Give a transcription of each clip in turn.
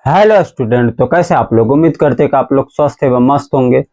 Hello student. तो कैसे आप लोग? उम्मीद करते हैं कि आप लोग स्वस्थ एवं मस्त होंगे।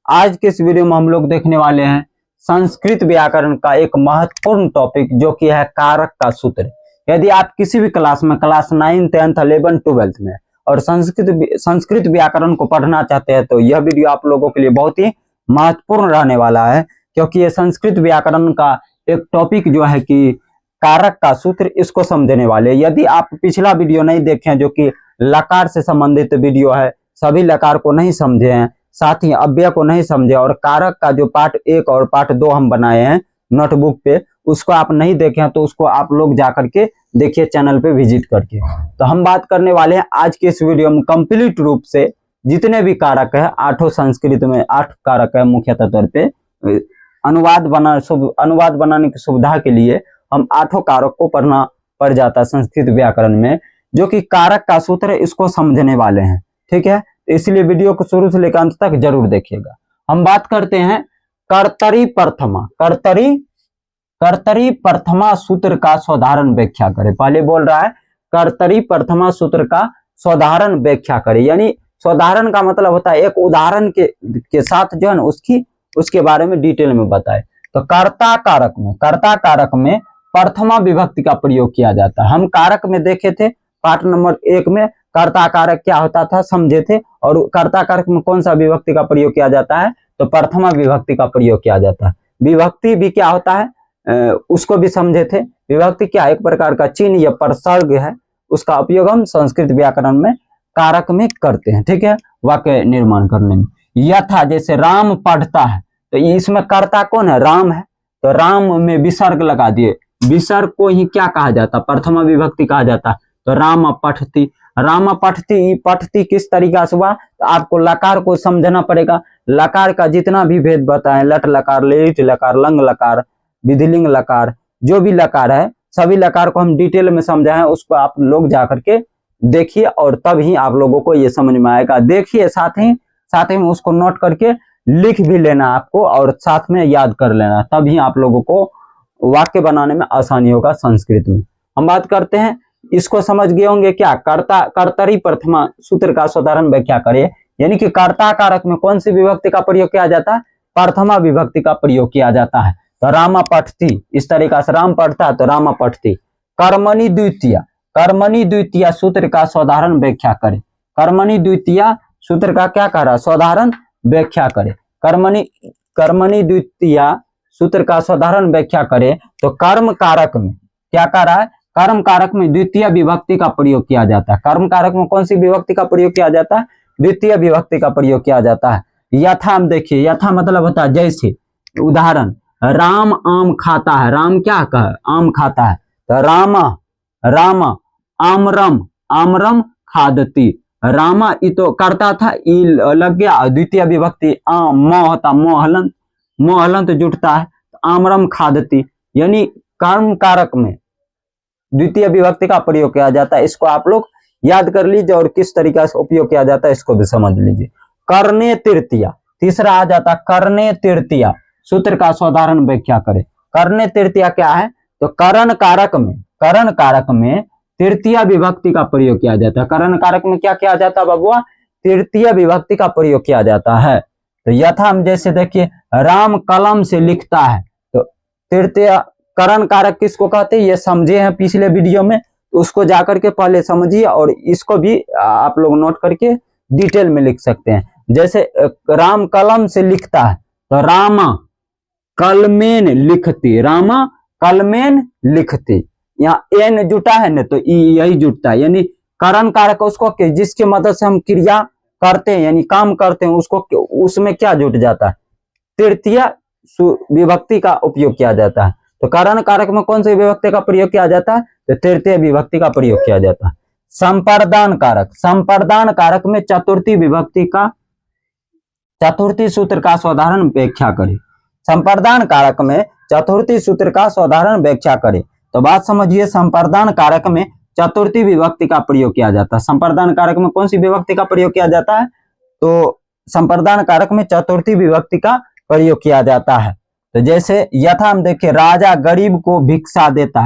आज के इस वीडियो में हम लोग देखने वाले हैं संस्कृत व्याकरण का एक महत्वपूर्ण टॉपिक जो कि है कारक का सूत्र। यदि आप किसी भी क्लास में क्लास 9, 10th, 11, 12th में और संस्कृत व्याकरण को पढ़ना चाहते हैं तो यह वीडियो आप लोगों के लिए बहुत ही महत्वपूर्ण रहने वाला है, क्योंकि ये संस्कृत व्याकरण का एक टॉपिक जो है कि कारक का सूत्र, इसको समझने वाले। यदि आप पिछला वीडियो नहीं देखे हैं जो कि लकार से संबंधित वीडियो है, सभी लकार को नहीं समझे हैं, साथ ही अव्यय को नहीं समझे और कारक का जो पार्ट 1 और पार्ट 2 हम बनाए हैं नोटबुक पे, उसको आप नहीं देखे हैं तो उसको आप लोग जाकर के देखिए चैनल पे विजिट करके। तो हम बात करने वाले हैं आज के इस वीडियो में कंप्लीट रूप से जितने भी कारक है, 8 संस्कृत में 8 कारक है मुख्यतः तौर पे। अनुवाद बनाने की सुविधा के लिए हम 8 कारक को पढ़ना पड़ जाता है संस्कृत व्याकरण में, जो कि कारक का सूत्र है, इसको समझने वाले हैं। ठीक है, तो इसलिए वीडियो को शुरू से लेकर अंत तक जरूर देखिएगा। हम बात करते हैं कर्तरी प्रथमा सूत्र का साधारण व्याख्या करें। पहले बोल रहा है कर्तरी प्रथमा सूत्र का साधारण व्याख्या करें, यानी साधारण का मतलब होता है एक उदाहरण के साथ जो है ना उसके बारे में डिटेल में बताए। तो कर्ता कारक में प्रथमा विभक्ति का प्रयोग किया जाता है। हम कारक में देखे थे पार्ट नंबर 1 में कर्ता कारक क्या होता था समझे थे, और कर्ता कारक में कौन सा विभक्ति का प्रयोग किया जाता है, तो प्रथमा विभक्ति का प्रयोग किया जाता है। विभक्ति भी क्या होता है उसको भी समझे थे। विभक्ति क्या, एक प्रकार का चिन्ह या प्रसर्ग है, उसका उपयोग हम संस्कृत व्याकरण में कारक में करते हैं। ठीक है, वाक्य निर्माण करने में। यथा जैसे राम पढ़ता है, तो इसमें कर्ता कौन है, राम है, तो राम में विसर्ग लगा दिए। विसर्ग को ही क्या कहा जाता, प्रथमा विभक्ति कहा जाता। तो राम पठती किस तरीका से हुआ, तो आपको लकार को समझना पड़ेगा। लकार का जितना भी भेद बताएं, लट लकार, लेट लकार, लंग लकार, विधिलिंग लकार, जो भी लकार है सभी लकार को हम डिटेल में समझाएं, उसको आप लोग जाकर के देखिए और तब ही आप लोगों को ये समझ में आएगा। देखिए साथ ही में उसको नोट करके लिख भी लेना आपको और साथ में याद कर लेना, तभी आप लोगों को वाक्य बनाने में आसानी होगा संस्कृत में। हम बात करते हैं, इसको समझ गए होंगे क्या, कर्तरी प्रथमा सूत्र का साधारण व्याख्या करें, यानी कि कर्ता कारक में कौन सी विभक्ति का प्रयोग किया जाता है, प्रथमा विभक्ति का प्रयोग किया जाता है। तो रामा पठती, इस तरीका से राम पढ़ता है तो रामा पठती। कर्मणि द्वितीय सूत्र का साधारण व्याख्या करें। कर्मणि द्वितीय सूत्र का क्या कह रहा है, साधारण व्याख्या करें। कर्मणि द्वितीय सूत्र का साधारण व्याख्या करें तो कर्म कारक में क्या कह रहा है, कर्म कारक में द्वितीय विभक्ति का प्रयोग किया जाता है। कर्म कारक में कौन सी विभक्ति का प्रयोग किया जाता है, द्वितीय विभक्ति का प्रयोग किया जाता है। यथा देखिए, यथा मतलब होता है जैसे, उदाहरण राम आम खाता है, राम क्या कहे, आम खाता है, तो राम आमरम खादती। रामा ई तो करता था, ई लग गया, द्वितीय विभक्ति म होता, मोहलंत जुटता है, आमरम खादती, यानी कर्म कारक में द्वितीय विभक्ति का प्रयोग किया जाता है। इसको आप लोग याद कर लीजिए और किस तरीके से उपयोग किया जाता है इसको भी समझ लीजिए। करने तृतीया, तीसरा आ जाता करने तृतीया सूत्र का साधारण व्याख्या करें। करने तृतीया क्या है, तो करण कारक में तृतीय विभक्ति का प्रयोग किया जाता है। करण कारक में क्या किया जाता है बबुआ, तृतीय विभक्ति का प्रयोग किया जाता है। तो यथा हम जैसे देखिए राम कलम से लिखता है, तो तृतीय करण कारक किसको कहते हैं ये समझे हैं पिछले वीडियो में, तो उसको जाकर के पहले समझिए और इसको भी आप लोग नोट करके डिटेल में लिख सकते हैं। जैसे राम कलम से लिखता है तो रामा कलमेन लिखती, यहाँ एन जुटा है ना तो यही जुटता है, यानी करण कारक उसको जिसकी मदद से हम क्रिया करते हैं यानी काम करते हैं उसको, उसमें क्या जुट जाता है, तृतीय विभक्ति का उपयोग किया जाता है। तो करण कारक में कौन सी विभक्ति का प्रयोग किया जाता है, तो तृतीय विभक्ति का प्रयोग किया जाता है। संप्रदान कारक में चतुर्थी सूत्र का साधारण व्याख्या करें। संप्रदान कारक में चतुर्थी सूत्र का साधारण व्याख्या करें, तो बात समझिए, संप्रदान कारक में चतुर्थी विभक्ति का प्रयोग किया जाता है। संप्रदान कारक में कौन सी विभक्ति का प्रयोग किया जाता है, तो संप्रदान कारक में चतुर्थी विभक्ति का प्रयोग किया जाता है। तो जैसे यथा हम देखिए राजा गरीब को भिक्षा देता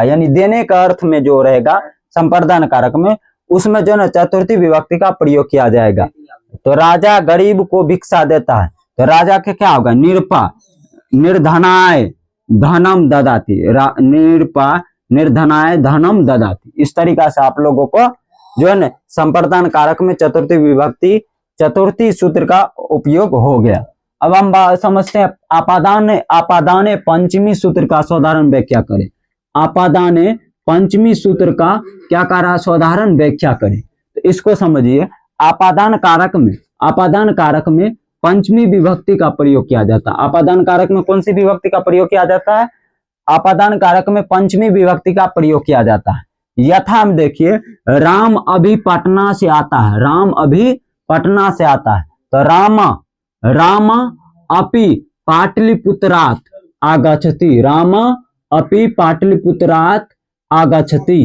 है, यानी देने का अर्थ में जो रहेगा संप्रदान कारक में, उसमें जो है ना चतुर्थी विभक्ति का प्रयोग किया जाएगा। तो राजा गरीब को भिक्षा देता है, तो राजा के क्या होगा, निरपा निर्धनाय धनम ददाती, निरपा निर्धनाय धनम ददाती। इस तरीका से आप लोगों को जो है ना संप्रदान कारक में चतुर्थी विभक्ति चतुर्थी सूत्र का उपयोग हो गया। अब हम समझते हैं आपादाने पंचमी सूत्र का साधारण व्याख्या करें। आपादाने पंचमी सूत्र का क्या करा, साधारण व्याख्या करें। तो इसको समझिए, आपादान कारक में पंचमी विभक्ति का प्रयोग किया जाता है। आपादान कारक में कौन सी विभक्ति का प्रयोग किया जाता है, आपादान कारक में पंचमी विभक्ति का प्रयोग किया जाता है। यथा हम देखिए, राम अभी पटना से आता है, राम अभी पटना से आता है, तो राम अपि पाटलिपुत्रात् आगच्छति, राम अपि पाटलिपुत्रात् आगच्छति।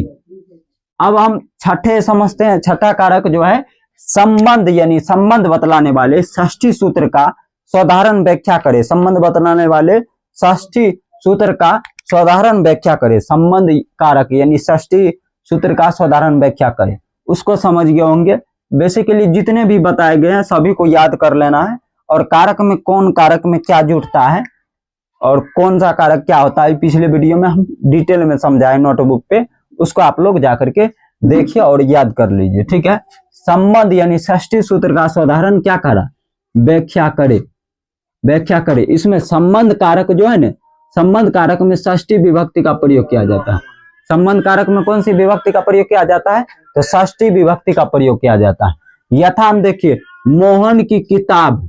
अब हम छठे समझते हैं, छठा कारक जो है संबंध, यानी संबंध बतलाने वाले षष्ठी सूत्र का साधारण व्याख्या करे। संबंध बतलाने वाले षष्ठी सूत्र का साधारण व्याख्या करे। संबंध कारक यानी षष्ठी सूत्र का साधारण व्याख्या करे, उसको समझ गए होंगे। बेसिकली जितने भी बताए गए हैं सभी को याद कर लेना है, और कारक में कौन कारक में क्या जुड़ता है और कौन सा कारक क्या होता है, पिछले वीडियो में हम डिटेल में समझाए नोटबुक पे, उसको आप लोग जाकर के देखिए और याद कर लीजिए, ठीक है। संबंध यानी षष्ठी सूत्र का साधारण क्या करा, व्याख्या करे। इसमें संबंध कारक जो है ना, संबंध कारक में षष्ठी विभक्ति का प्रयोग किया जाता है। संबंध कारक में कौन सी विभक्ति का प्रयोग किया जाता है, तो षष्ठी विभक्ति का प्रयोग किया जाता है। यथा हम देखिए, मोहन की किताब,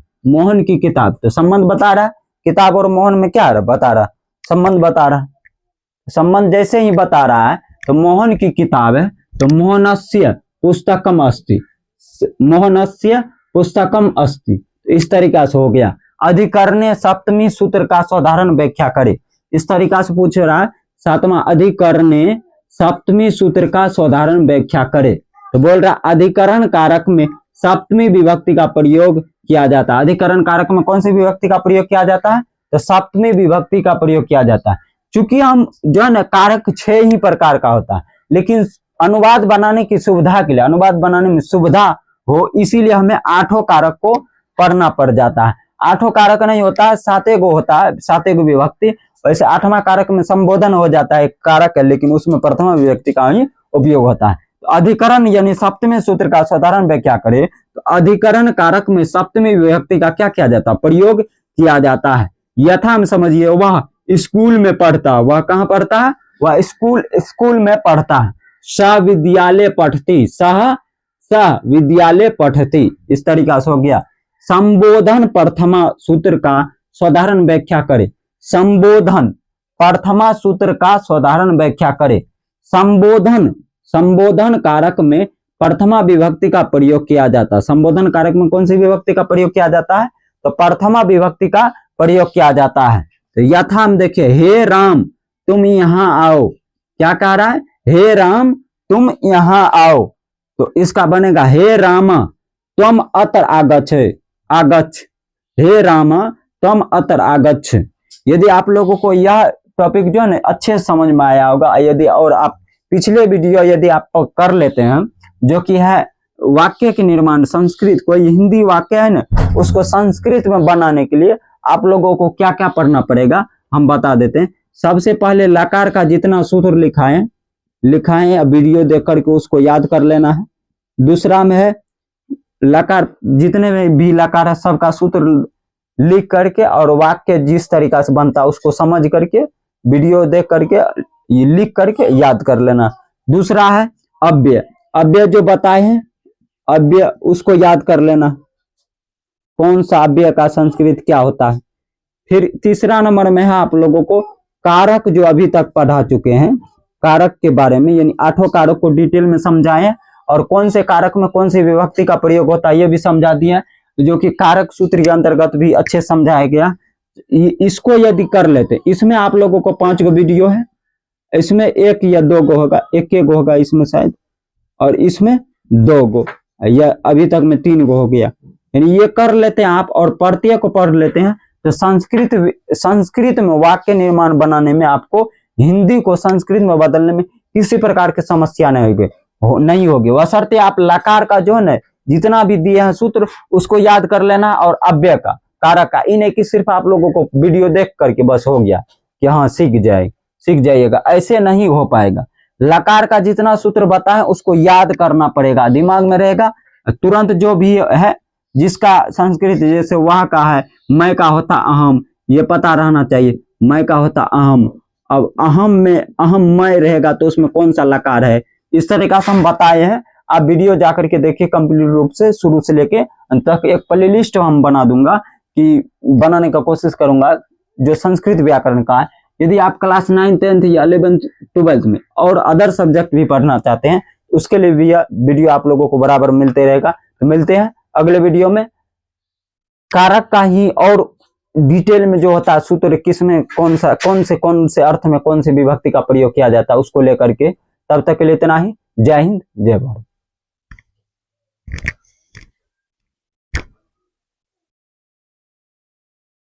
तो संबंध बता रहा है, किताब और मोहन में क्या बता रहा, संबंध बता रहा। संबंध जैसे ही बता रहा है, तो मोहन की किताब है, तो मोहनस्य पुस्तकम अस्ति, तो इस तरीका से हो गया। अधिकरणे सप्तमी सूत्र का साधारण व्याख्या करे, इस तरीका से पूछ रहा है, सातवां अधिकरणे सप्तमी सूत्र का साधारण व्याख्या करे। तो बोल रहा अधिकरण कारक में सप्तमी विभक्ति का प्रयोग किया जाता है। अधिकरण कारक में कौन सी विभक्ति का प्रयोग किया जाता है, तो सप्तमी विभक्ति का प्रयोग किया जाता है। चूंकि हम जो है ना कारक 6 ही प्रकार का होता है, लेकिन अनुवाद बनाने की सुविधा के लिए, अनुवाद बनाने में सुविधा हो, इसीलिए हमें 8 कारक को पढ़ना पड़ जाता है। 8 कारक नहीं होता है, 7 गो होता है, 7 गो विभक्ति। वैसे 8वां कारक में संबोधन हो जाता है, कारक है, लेकिन उसमें प्रथमा विभक्ति का ही उपयोग होता है। तो अधिकरण यानी सप्तमी सूत्र का साधारण व्याख्या करे, तो अधिकरण कारक में सप्तमी विभक्ति का क्या किया जाता है, प्रयोग किया जाता है। यथा हम समझिए, वह स्कूल में पढ़ता, वह कहाँ पढ़ता है, वह स्कूल में पढ़ता है। सह विद्यालय पठति, इस तरीका से हो गया। संबोधन प्रथमा सूत्र का साधारण व्याख्या करे, संबोधन प्रथमा सूत्र का साधारण व्याख्या करे। संबोधन कारक में प्रथमा विभक्ति का प्रयोग किया जाता है। संबोधन कारक में कौन सी विभक्ति का प्रयोग किया जाता है, तो प्रथमा विभक्ति का प्रयोग किया जाता है। तो यथा हम देखिए, हे राम तुम यहाँ आओ, क्या कह रहा है, हे राम तुम यहाँ आओ, तो इसका बनेगा हे राम त्वम अत्र आगच्छ, हे राम त्वम अत्र आगच्छ। यदि आप लोगों को यह टॉपिक जो है ना अच्छे समझ में आया होगा, यदि और आप पिछले वीडियो यदि आप कर लेते हैं, जो कि है वाक्य के निर्माण, संस्कृत, कोई हिंदी वाक्य है ना, उसको संस्कृत में बनाने के लिए आप लोगों को क्या क्या पढ़ना पड़ेगा हम बता देते हैं। सबसे पहले लकार का जितना सूत्र लिखा है वीडियो देख करके उसको याद कर लेना है। दूसरा में है लकार, जितने में भी लकार है सबका सूत्र लिख करके और वाक्य जिस तरीका से बनता है उसको समझ करके वीडियो देख करके लिख करके याद कर लेना। दूसरा है अव्यय जो बताए हैं, अव्यय उसको याद कर लेना, कौन सा अव्यय का संस्कृत क्या होता है। फिर तीसरा नंबर में है आप लोगों को कारक, जो अभी तक पढ़ा चुके हैं, कारक के बारे में, यानी 8 कारक को डिटेल में समझाए, और कौन से कारक में कौन सी विभक्ति का प्रयोग होता है ये भी समझा दिया, जो कि कारक सूत्र के अंतर्गत भी अच्छे समझाया गया। इसको यदि कर लेते, इसमें आप लोगों को 5 गो वीडियो है, इसमें 1 या 2 गो होगा, 1 गो होगा इसमें शायद, और इसमें 2 गो, या अभी तक में 3 गो हो गया। यानी ये कर लेते हैं आप और प्रत्येक को पढ़ लेते हैं, तो संस्कृत में वाक्य निर्माण बनाने में आपको हिंदी को संस्कृत में बदलने में किसी प्रकार की समस्या नहीं होगी। बशर्ते आप लकार का जो है ना जितना भी दिए हैं सूत्र उसको याद कर लेना, और अव्यय का, कारक का, इन कि सिर्फ आप लोगों को वीडियो देख करके बस हो गया कि हाँ सीख जाइएगा, ऐसे नहीं हो पाएगा। लकार का जितना सूत्र बताए उसको याद करना पड़ेगा, दिमाग में रहेगा तुरंत। जो भी है जिसका संस्कृत जैसे वह का है, मैं का होता अहम, ये पता रहना चाहिए, मैं का होता अहम। अब अहम में अहम मैं रहेगा तो उसमें कौन सा लकार है, इस तरीका से हम बताए हैं। आप वीडियो जाकर के देखिए कंप्लीट रूप से शुरू से लेके अंत तक। एक प्लेलिस्ट हम बना दूंगा कि बनाने का कोशिश करूंगा जो संस्कृत व्याकरण का है। यदि आप क्लास 9, 10th या 11th 12th में और अदर सब्जेक्ट भी पढ़ना चाहते हैं उसके लिए भी वीडियो आप लोगों को बराबर मिलते रहेगा। तो मिलते हैं अगले वीडियो में। कारक का ही और डिटेल में जो होता है सूत्र किसमें कौन से अर्थ में कौन से विभक्ति का प्रयोग किया जाता है उसको लेकर के। तब तक के लिए इतना ही। जय हिंद, जय भारत।